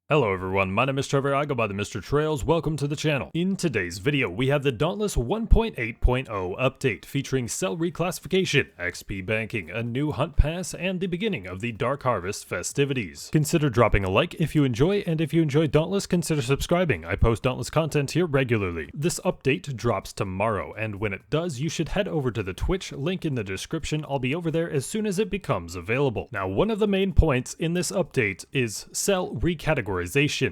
Hello everyone, my name is Trevor, I go by TheMrTrails, welcome to the channel. In today's video, we have the Dauntless 1.8.0 update featuring cell reclassification, XP banking, a new hunt pass, and the beginning of the Dark Harvest festivities. Consider dropping a like if you enjoy, and if you enjoy Dauntless, consider subscribing. I post Dauntless content here regularly. This update drops tomorrow, and when it does, you should head over to the Twitch, link in the description. I'll be over there as soon as it becomes available. Now, one of the main points in this update is cell recategorization.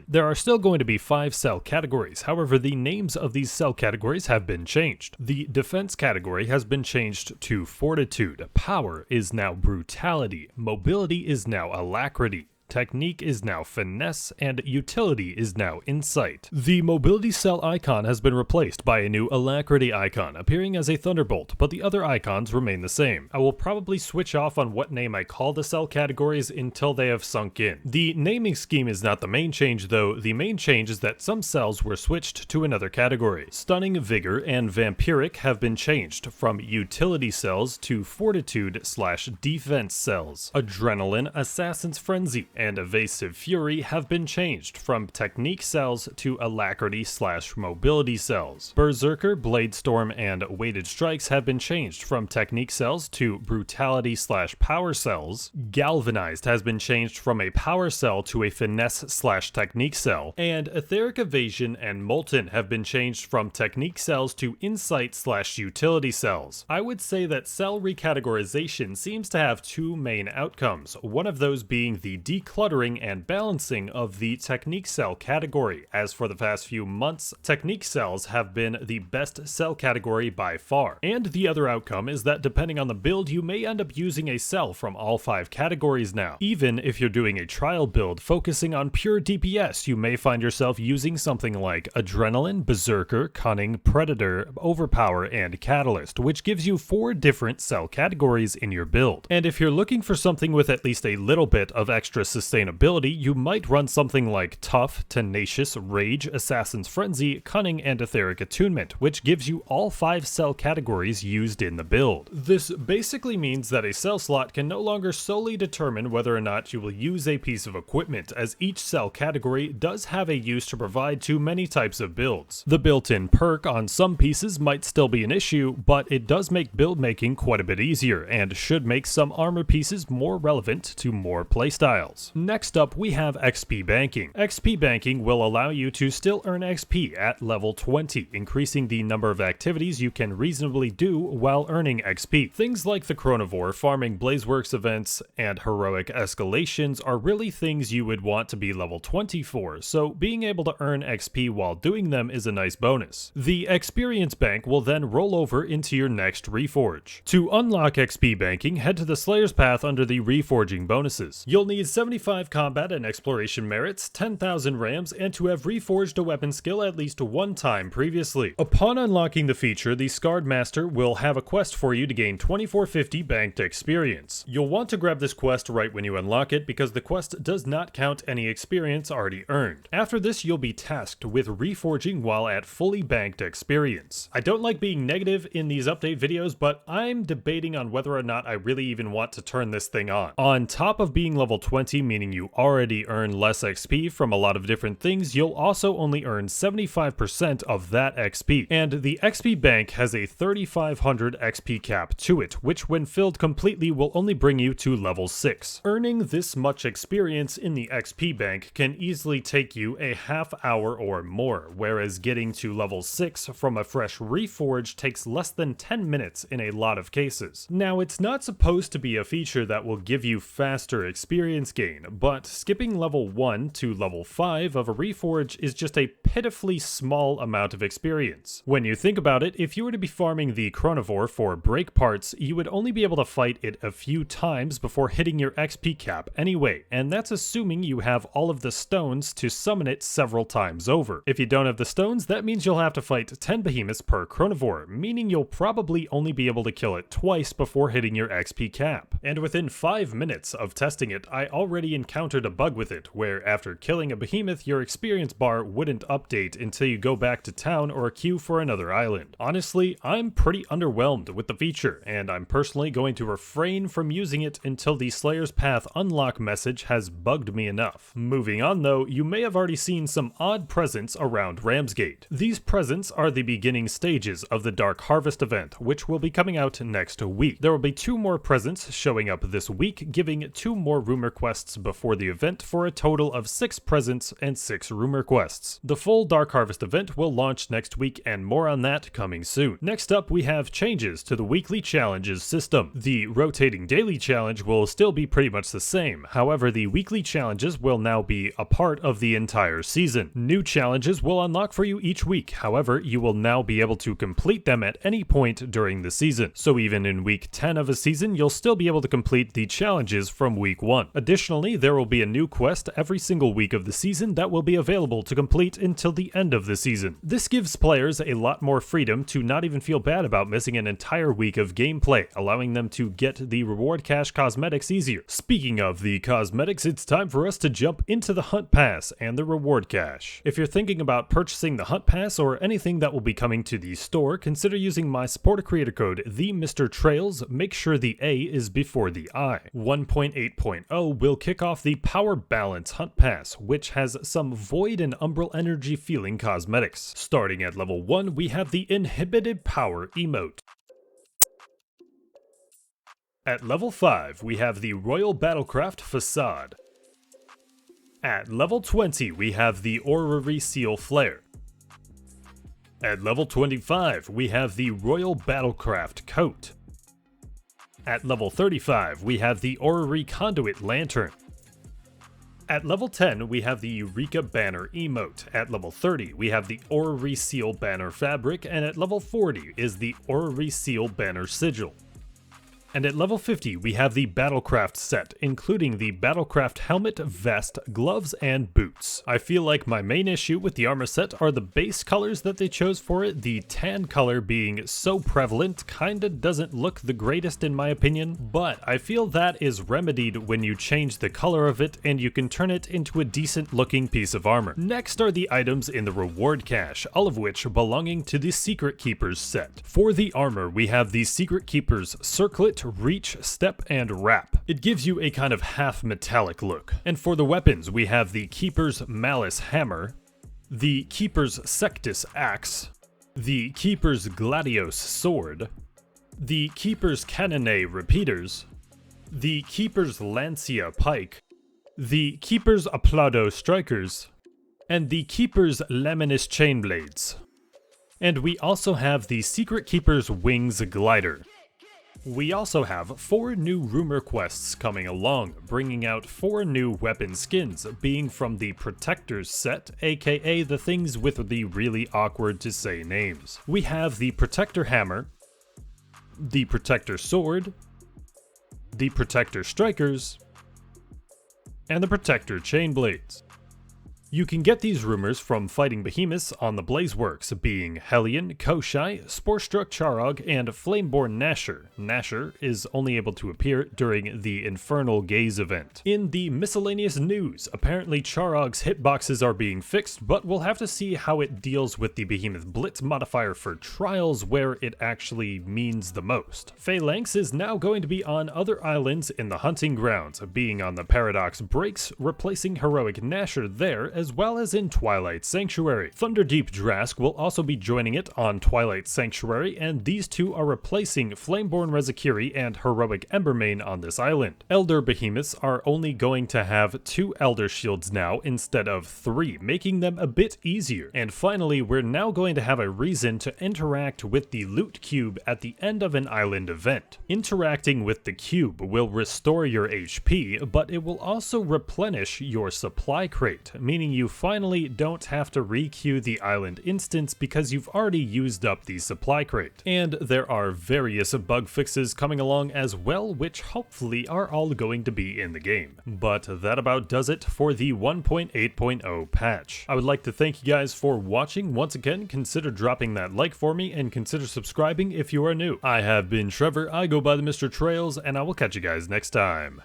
There are still going to be 5 cell categories, however the names of these cell categories have been changed. The defense category has been changed to fortitude, power is now brutality, mobility is now alacrity, technique is now finesse, and utility is now insight. The mobility cell icon has been replaced by a new alacrity icon, appearing as a thunderbolt, but the other icons remain the same. I will probably switch off on what name I call the cell categories until they have sunk in. The naming scheme is not the main change though. The main change is that some cells were switched to another category. Stunning, vigor, and vampiric have been changed from utility cells to fortitude/defense cells. Adrenaline, assassin's frenzy, and evasive fury have been changed from technique cells to alacrity/mobility cells. Berserker, bladestorm, and weighted strikes have been changed from technique cells to brutality/power cells. Galvanized has been changed from a power cell to a finesse/technique cell, and etheric evasion and molten have been changed from technique cells to insight/utility cells. I would say that cell recategorization seems to have two main outcomes, one of those being the decluttering and balancing of the technique cell category, as for the past few months, technique cells have been the best cell category by far. And the other outcome is that depending on the build, you may end up using a cell from all 5 categories now. Even if you're doing a trial build focusing on pure DPS, you may find yourself using something like Adrenaline, Berserker, Cunning, Predator, Overpower, and Catalyst, which gives you 4 different cell categories in your build. And if you're looking for something with at least a little bit of extra sustainability, you might run something like Tough, Tenacious, Rage, Assassin's Frenzy, Cunning, and Etheric Attunement, which gives you all 5 cell categories used in the build. This basically means that a cell slot can no longer solely determine whether or not you will use a piece of equipment, as each cell category does have a use to provide to many types of builds. The built-in perk on some pieces might still be an issue, but it does make build making quite a bit easier, and should make some armor pieces more relevant to more playstyles. Next up, we have XP banking. XP banking will allow you to still earn XP at level 20, increasing the number of activities you can reasonably do while earning XP. Things like the Chronivore, farming Blazeworks events, and heroic escalations are really things you would want to be level 20 for, so being able to earn XP while doing them is a nice bonus. The experience bank will then roll over into your next reforge. To unlock XP banking, head to the Slayer's Path under the reforging bonuses. You'll need 75 combat and exploration merits, 10,000 rams, and to have reforged a weapon skill at least one time previously. Upon unlocking the feature, the Scarred Master will have a quest for you to gain 2450 banked experience. You'll want to grab this quest right when you unlock it, because the quest does not count any experience already earned. After this, you'll be tasked with reforging while at fully banked experience. I don't like being negative in these update videos, but I'm debating on whether or not I really even want to turn this thing on. On top of being level 20, meaning you already earn less XP from a lot of different things, you'll also only earn 75% of that XP. And the XP bank has a 3500 XP cap to it, which when filled completely will only bring you to level 6. Earning this much experience in the XP bank can easily take you a half hour or more, whereas getting to level 6 from a fresh reforge takes less than 10 minutes in a lot of cases. Now, it's not supposed to be a feature that will give you faster experience gain, but skipping level 1 to level 5 of a reforge is just a pitifully small amount of experience. When you think about it, if you were to be farming the Chronivore for break parts, you would only be able to fight it a few times before hitting your XP cap anyway, and that's assuming you have all of the stones to summon it several times over. If you don't have the stones, that means you'll have to fight 10 behemoths per Chronivore, meaning you'll probably only be able to kill it twice before hitting your XP cap. And within 5 minutes of testing it, I already already encountered a bug with it, where after killing a behemoth, your experience bar wouldn't update until you go back to town or queue for another island. Honestly, I'm pretty underwhelmed with the feature, and I'm personally going to refrain from using it until the Slayer's Path unlock message has bugged me enough. Moving on though, you may have already seen some odd presents around Ramsgate. These presents are the beginning stages of the Dark Harvest event, which will be coming out next week. There will be 2 more presents showing up this week, giving 2 more rumor quests before the event for a total of 6 presents and 6 rumor quests. The full Dark Harvest event will launch next week, and more on that coming soon. Next up, we have changes to the weekly challenges system. The rotating daily challenge will still be pretty much the same, however the weekly challenges will now be a part of the entire season. New challenges will unlock for you each week, however you will now be able to complete them at any point during the season. So even in week 10 of a season, you'll still be able to complete the challenges from week 1. Additionally, there will be a new quest every single week of the season that will be available to complete until the end of the season. This gives players a lot more freedom to not even feel bad about missing an entire week of gameplay, allowing them to get the reward cache cosmetics easier. Speaking of the cosmetics, it's time for us to jump into the Hunt Pass and the reward cache. If you're thinking about purchasing the Hunt Pass or anything that will be coming to the store, consider using my supporter creator code TheMrTrails. Make sure the A is before the I. 1.8.0 will kick off the Power Balance Hunt Pass, which has some Void and Umbral Energy feeling cosmetics. Starting at level 1, we have the Inhibited Power emote. At level 5, we have the Royal Battlecraft Facade. At level 20, we have the Orrery Seal Flare. At level 25, we have the Royal Battlecraft Coat. At level 35, we have the Orrery Conduit Lantern. At level 10, we have the Eureka Banner emote. At level 30, we have the Orrery Seal Banner Fabric, and at level 40 is the Orrery Seal Banner Sigil. And at level 50, we have the Battlecraft set, including the Battlecraft helmet, vest, gloves, and boots. I feel like my main issue with the armor set are the base colors that they chose for it. The tan color being so prevalent kinda doesn't look the greatest in my opinion, but I feel that is remedied when you change the color of it and you can turn it into a decent looking piece of armor. Next are the items in the reward cache, all of which belonging to the Secret Keepers set. For the armor, we have the Secret Keepers Circlet, Reach, Step, and Wrap. It gives you a kind of half metallic look. And for the weapons, we have the Keeper's Malice Hammer, the Keeper's Sectus Axe, the Keeper's Gladios Sword, the Keeper's Cannonade Repeaters, the Keeper's Lancia Pike, the Keeper's Applaudo Strikers, and the Keeper's Laminus Chainblades. And we also have the Secret Keeper's Wings Glider. We also have 4 new rumor quests coming along, bringing out 4 new weapon skins, being from the Protectors set, aka the things with the really awkward to say names. We have the Protector Hammer, the Protector Sword, the Protector Strikers, and the Protector Chainblades. You can get these rumors from fighting behemoths on the Blazeworks, being Hellion, Koshai, Sporestruck Charog, and Flameborn Nasher. Nasher is only able to appear during the Infernal Gaze event. In the miscellaneous news, apparently Charog's hitboxes are being fixed, but we'll have to see how it deals with the Behemoth Blitz modifier for Trials, where it actually means the most. Phalanx is now going to be on other islands in the hunting grounds, being on the Paradox Breaks, replacing Heroic Nasher there, as well as in Twilight Sanctuary. Thunderdeep Drask will also be joining it on Twilight Sanctuary, and these two are replacing Flameborn Rezakiri and Heroic Embermane on this island. Elder Behemoths are only going to have 2 Elder Shields now instead of 3, making them a bit easier. And finally, we're now going to have a reason to interact with the Loot Cube at the end of an island event. Interacting with the cube will restore your HP, but it will also replenish your supply crate, meaning you finally don't have to re-queue the island instance because you've already used up the supply crate. And there are various bug fixes coming along as well, which hopefully are all going to be in the game. But that about does it for the 1.8.0 patch. I would like to thank you guys for watching. Once again, consider dropping that like for me and consider subscribing if you are new. I have been Trevor, I go by the Mr. Trails, and I will catch you guys next time.